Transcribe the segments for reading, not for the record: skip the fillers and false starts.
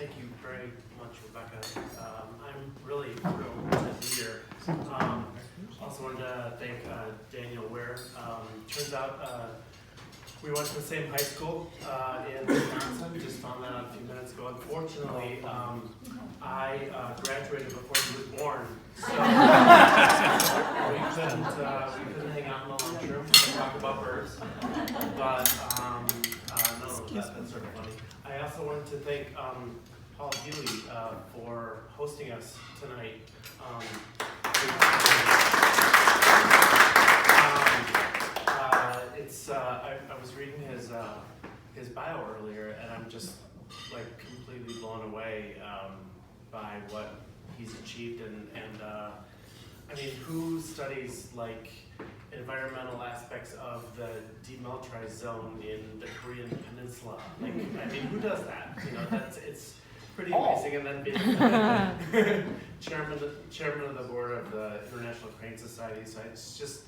Thank you very much, Rebecca. I'm really thrilled to be here. Also wanted to thank Daniel Ware. Turns out we went to the same high school in Wisconsin. Just found that out a few minutes ago. Unfortunately, I graduated before he was born, so we couldn't hang out in the lunchroom to talk about birds. But no, that's sort of funny. I also wanted to thank Paul Healy for hosting us tonight. I was reading his bio earlier, and I'm just like completely blown away by what he's achieved. And I mean, who studies like environmental aspects of the demilitarized zone in the Korean Peninsula? Like, I mean, who does that? You know, it's pretty amazing. And then being chairman of the board of the International Crane Society, so it's just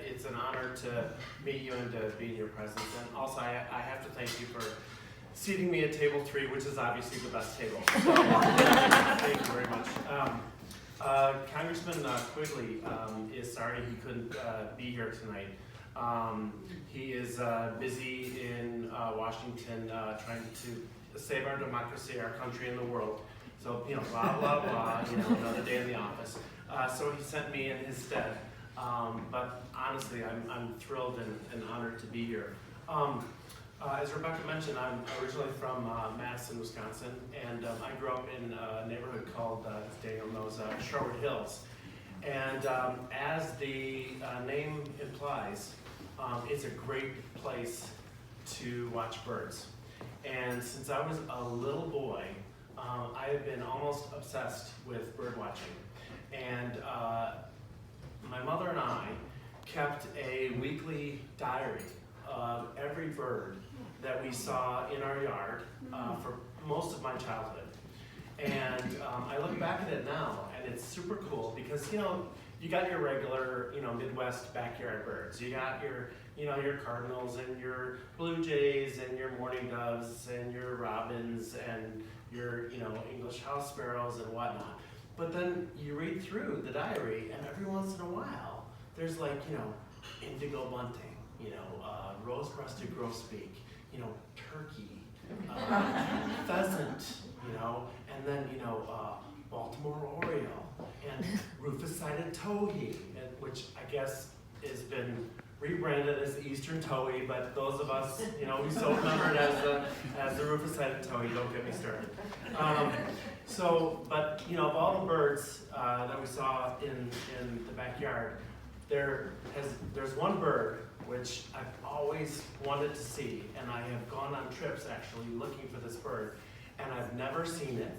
it's an honor to meet you and to be in your presence. And also, I have to thank you for seating me at table 3, which is obviously the best table. So, thank you very much. Congressman Quigley is sorry he couldn't be here tonight. He is busy in Washington trying to save our democracy, our country, and the world. So, you know, blah, blah, blah, you know, another day in the office. So he sent me in his stead. But honestly, I'm thrilled and honored to be here. As Rebecca mentioned, I'm originally from Madison, Wisconsin, and I grew up in a neighborhood called, as Daniel knows, Sherwood Hills. And as the name implies, it's a great place to watch birds. And since I was a little boy, I have been almost obsessed with bird watching. And my mother and I kept a weekly diary of every bird that we saw in our yard for most of my childhood. And I look back at it now, and it's super cool because, you know, you got your regular, you know, Midwest backyard birds. You got your, you know, your cardinals and your blue jays and your mourning doves and your robins and your, you know, English house sparrows and whatnot. But then you read through the diary, and every once in a while, there's like, you know, indigo bunting, you know, rose-breasted grosbeak, you know, turkey, pheasant, you know, and then, you know, Baltimore oriole, and rufous-sided towhee, which I guess has been rebranded as the Eastern towhee, but those of us, you know, we still remember it as the rufous-sided towhee. Don't get me started. But you know, of all the birds that we saw in the backyard, there's one bird which I've always wanted to see, and I have gone on trips actually looking for this bird, and I've never seen it.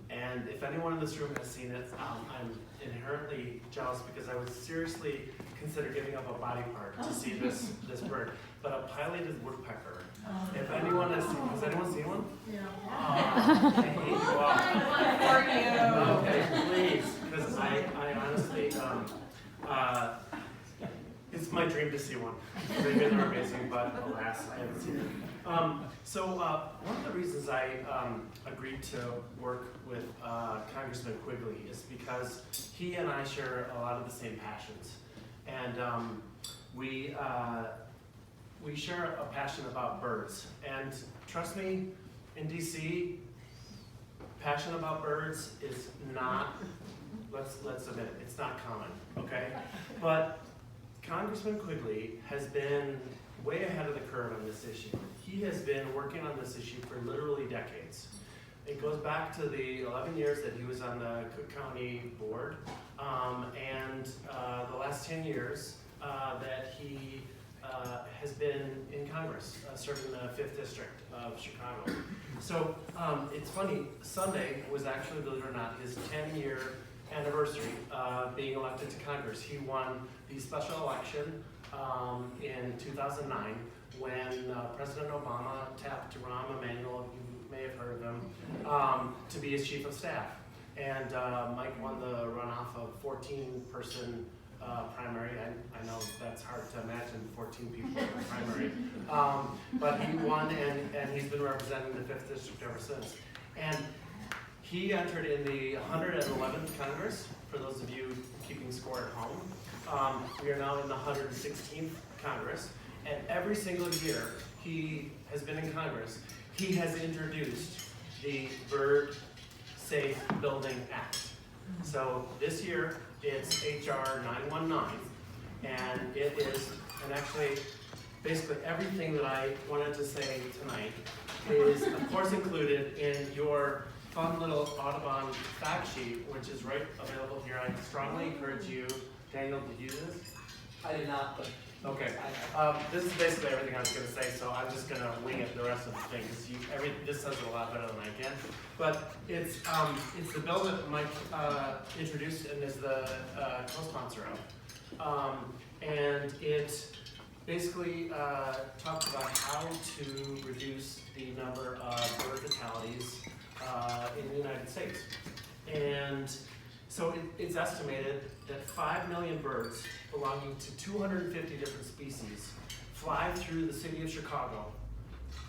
And if anyone in this room has seen it, I'm inherently jealous because I would seriously consider giving up a body part to see this bird. But a pileated woodpecker. If anyone has anyone seen one? Yeah. Okay, please, because I honestly, it's my dream to see one. Maybe they're amazing, but alas, I haven't seen it. So one of the reasons I agreed to work with Congressman Quigley is because he and I share a lot of the same passions. And we share a passion about birds. And trust me, in DC, passion about birds is not, let's admit it, it's not common, okay? But Congressman Quigley has been way ahead of the curve on this issue. He has been working on this issue for literally decades. It goes back to the 11 years that he was on the Cook County board, and the last 10 years that he has been in Congress, serving the 5th District of Chicago. So it's funny, Sunday was actually, believe it or not, his 10-year anniversary being elected to Congress. He won the special election in 2009 when President Obama tapped Rahm Emanuel, you may have heard of him, to be his chief of staff. And Mike won the runoff of 14-person primary. I know that's hard to imagine 14 people in a primary. But he won, and he's been representing the 5th District ever since. And He entered in the 111th Congress, for those of you keeping score at home. We are now in the 116th Congress, and every single year he has been in Congress, he has introduced the Bird Safe Building Act. So this year it's HR 919, and it is, and actually basically everything that I wanted to say tonight is of course included in your fun little Audubon fact sheet, which is right available here. I strongly encourage you, Daniel, did you do this? I did not, but Okay. This is basically everything I was going to say, so I'm just going to wing it the rest of the thing, because this says it a lot better than I can. But it's the bill that Mike introduced and is the co-sponsor of. And it basically talks about how to reduce the number of bird fatalities in the United States. And so it's estimated that 5 million birds belonging to 250 different species fly through the city of Chicago.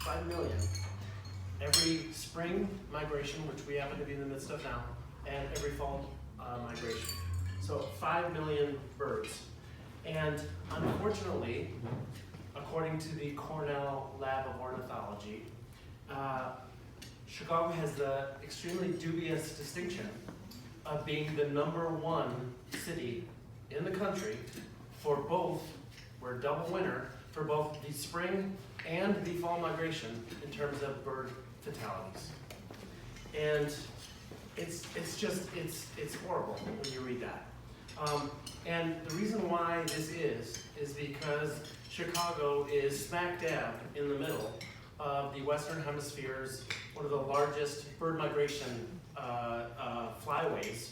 5 million. Every spring migration, which we happen to be in the midst of now, and every fall migration. So 5 million birds. And unfortunately, according to the Cornell Lab of Ornithology, Chicago has the extremely dubious distinction of being the #1 city in the country for both, we're double winner, for both the spring and the fall migration in terms of bird fatalities. And it's horrible when you read that. And the reason why this is because Chicago is smack dab in the middle of the Western Hemisphere's one of the largest bird migration flyways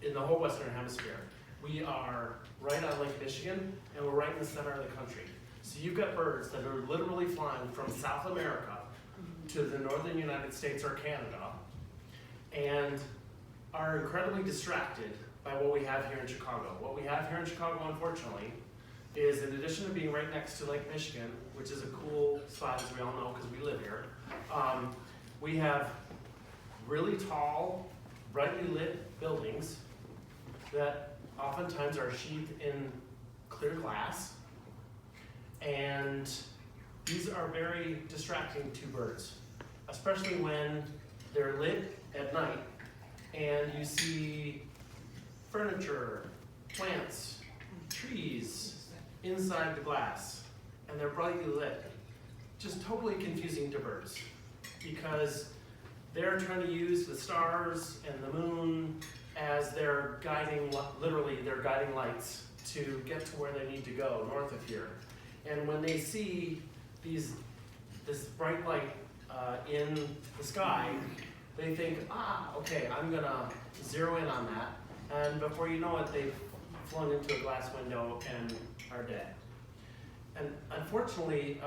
in the whole Western Hemisphere. We are right on Lake Michigan, and we're right in the center of the country. So you've got birds that are literally flying from South America to the northern United States or Canada, and are incredibly distracted by what we have here in Chicago. What we have here in Chicago, unfortunately, is in addition to being right next to Lake Michigan, which is a cool spot, as we all know because we live here, we have really tall, brightly lit buildings that oftentimes are sheathed in clear glass, and these are very distracting to birds, especially when they're lit at night and you see furniture, plants, trees inside the glass, and they're brightly lit. Just totally confusing to birds, because they're trying to use the stars and the moon as their guiding, literally their guiding lights to get to where they need to go north of here. And when they see this bright light in the sky, they think, okay, I'm gonna zero in on that. And before you know it, they've flown into a glass window and are dead. And unfortunately,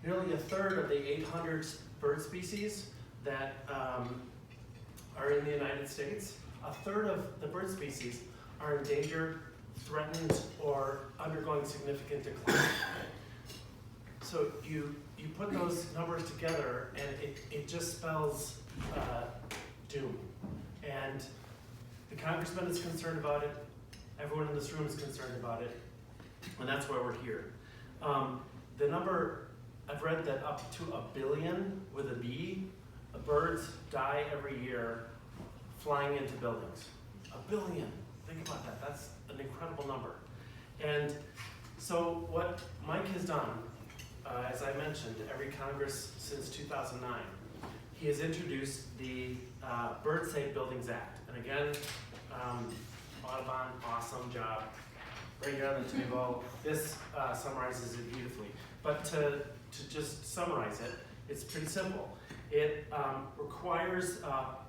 nearly a third of the 800 bird species that are in the United States, a third of the bird species are endangered, threatened, or undergoing significant decline. So you put those numbers together, and it just spells doom. And the congressman is concerned about it, everyone in this room is concerned about it, and that's why we're here. The number, I've read that up to 1 billion, with a B, birds die every year flying into buildings. 1 billion, think about that, that's an incredible number. And so what Mike has done, as I mentioned, every Congress since 2009, he has introduced the Bird Safe Buildings Act. And again, Audubon, awesome job. Right here on the table, this summarizes it beautifully. But to just summarize it, it's pretty simple. It requires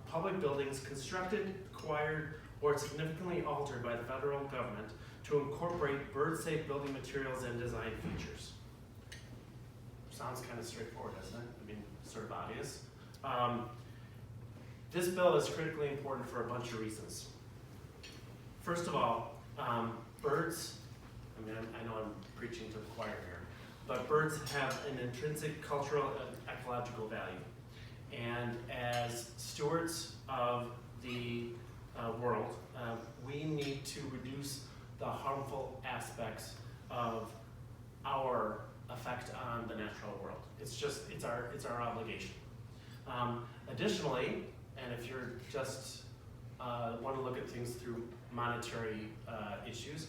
public buildings constructed, acquired, or significantly altered by the federal government to incorporate bird-safe building materials and design features. Sounds kind of straightforward, doesn't it? I mean, sort of obvious. This bill is critically important for a bunch of reasons. First of all, birds, I mean, I know I'm preaching to the choir here, but birds have an intrinsic cultural and ecological value. And as stewards of the world, we need to reduce the harmful aspects of our effect on the natural world. It's our obligation. Additionally, and if you're just want to look at things through monetary issues,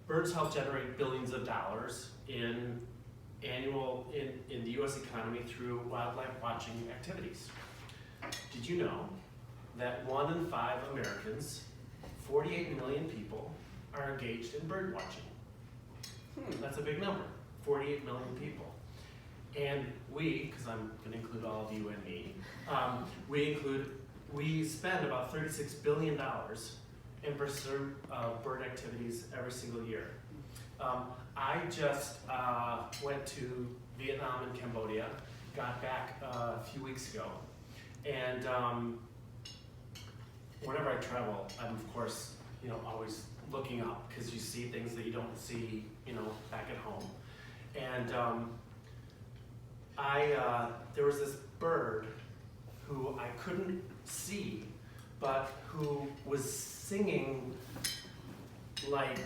birds help generate billions of dollars in the U.S. economy through wildlife watching activities. Did you know that 1 in 5 Americans, 48 million people, are engaged in bird watching? That's a big number, 48 million people. And we, because I'm going to include all of you and me, we spend about $36 billion in pursuit of bird activities every single year. I just went to Vietnam and Cambodia, got back a few weeks ago, and whenever I travel, I'm of course, always looking up because you see things that you don't see, back at home. And there was this bird who I couldn't see, but who was singing like,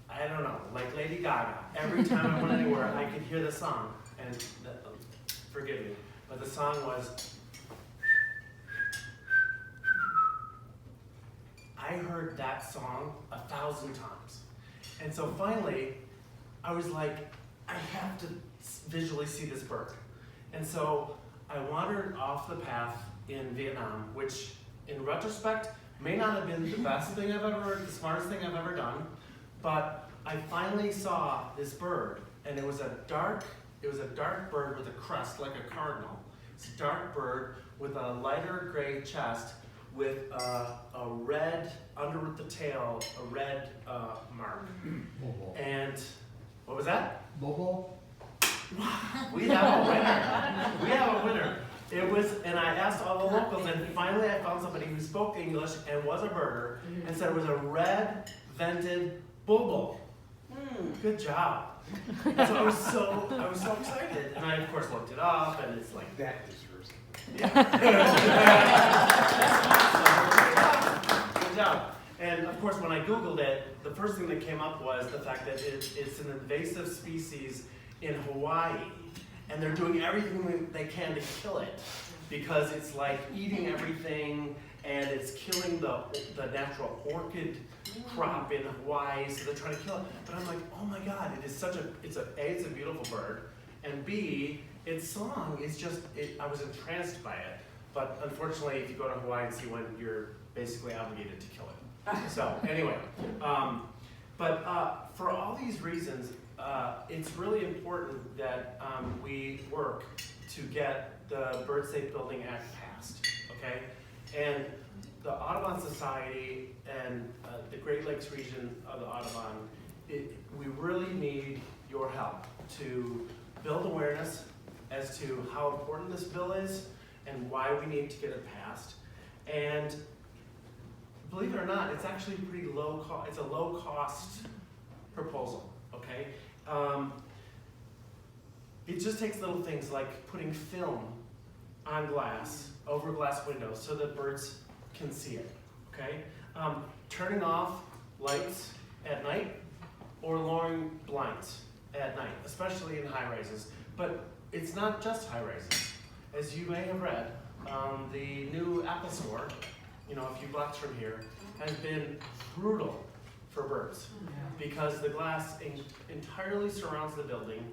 I don't know, like Lady Gaga. Every time I went anywhere, I could hear the song. And forgive me, but the song was, I heard that song 1,000 times. And so finally, I was like, I have to visually see this bird. And so I wandered off the path in Vietnam, which in retrospect may not have been the best thing the smartest thing I've ever done, but I finally saw this bird, and it was a dark bird with a crest like a cardinal. It's a dark bird with a lighter gray chest with a red, under the tail, a red mark. Bobo. And what was that? Bobo? We have a winner. We have a winner. It was, and I asked all the locals, and finally I found somebody who spoke English and was a birder, and said it was a red-vented bulbul. Good job. So I was so excited, and I of course looked it up, and it's like That deserves it. Good job. And of course, when I Googled it, the first thing that came up was the fact that it's an invasive species in Hawaii, and they're doing everything they can to kill it because it's like eating everything, and it's killing the natural orchid crop in Hawaii, so they're trying to kill it. But I'm like, oh my God, it's a beautiful bird, and B, its song is just, I was entranced by it. But unfortunately, if you go to Hawaii and see one, you're basically obligated to kill it. So anyway, but for all these reasons, it's really important that we work to get the Bird Safe Building Act passed, okay? And the Audubon Society and the Great Lakes region of the Audubon, we really need your help to build awareness as to how important this bill is and why we need to get it passed. And believe it or not, it's actually pretty low cost. It's a low cost proposal, okay? It just takes little things like putting film on glass, over glass windows, so that birds can see it, okay? Turning off lights at night or lowering blinds at night, especially in high rises. But it's not just high rises. As you may have read, the new Apple Store, a few blocks from here, has been brutal for birds because the glass entirely surrounds the building.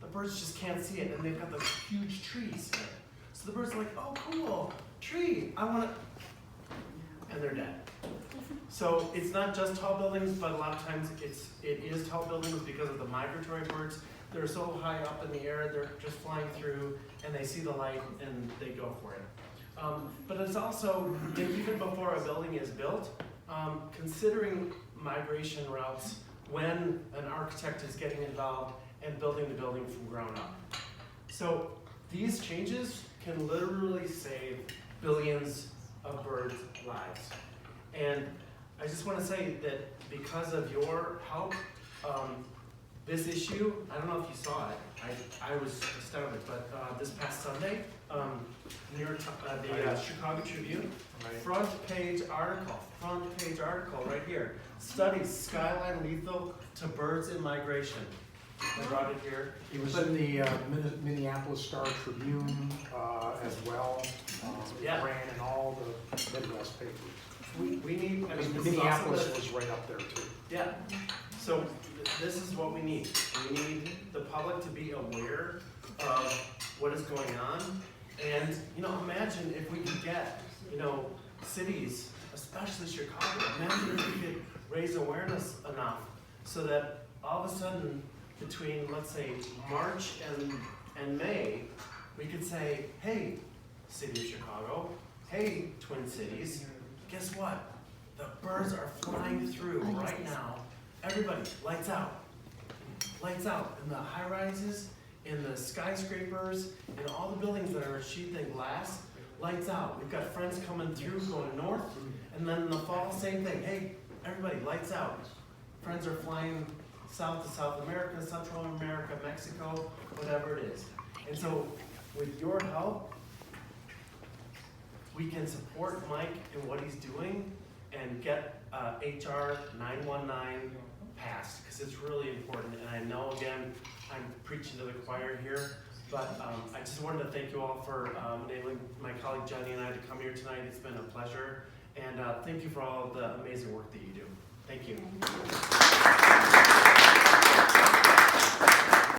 The birds just can't see it, and they've got those huge trees in it. So the birds are like, oh cool, tree, I want to, and they're dead. So it's not just tall buildings, but a lot of times it is tall buildings because of the migratory birds. They're so high up in the air, they're just flying through, and they see the light, and they go for it. But it's also, even before a building is built, considering migration routes when an architect is getting involved and building the building from ground up. So these changes can literally save billions of birds' lives. And I just want to say that because of your help, this issue, I don't know if you saw it, I was astounded, but this past Sunday, New York, the Chicago Tribune, front page article right here. Studies skyline lethal to birds in migration. I brought it here. He was in the Minneapolis Star Tribune as well. Yeah. Ran in all the Midwest papers. We need, I mean, this Minneapolis is also was right up there too. yeah. So this is what we need. We need the public to be aware of what is going on. And, imagine if we could get, cities, especially Chicago, imagine if we could raise awareness enough so that all of a sudden, between, let's say, March and May, we could say, hey, City of Chicago, hey, Twin Cities, guess what? The birds are flying through right now. Everybody, lights out. Lights out. In the high rises, in the skyscrapers, in all the buildings that are sheathed in glass, lights out. We've got friends coming through going north, and then in the fall, same thing. Hey, everybody, lights out. Friends are flying south to South America, Central America, Mexico, whatever it is. And so, with your help, we can support Mike in what he's doing and get HR 919 passed, because it's really important. And I know, again, I'm preaching to the choir here, but I just wanted to thank you all for enabling my colleague Johnny and I to come here tonight. It's been a pleasure. And thank you for all the amazing work that you do. Thank you.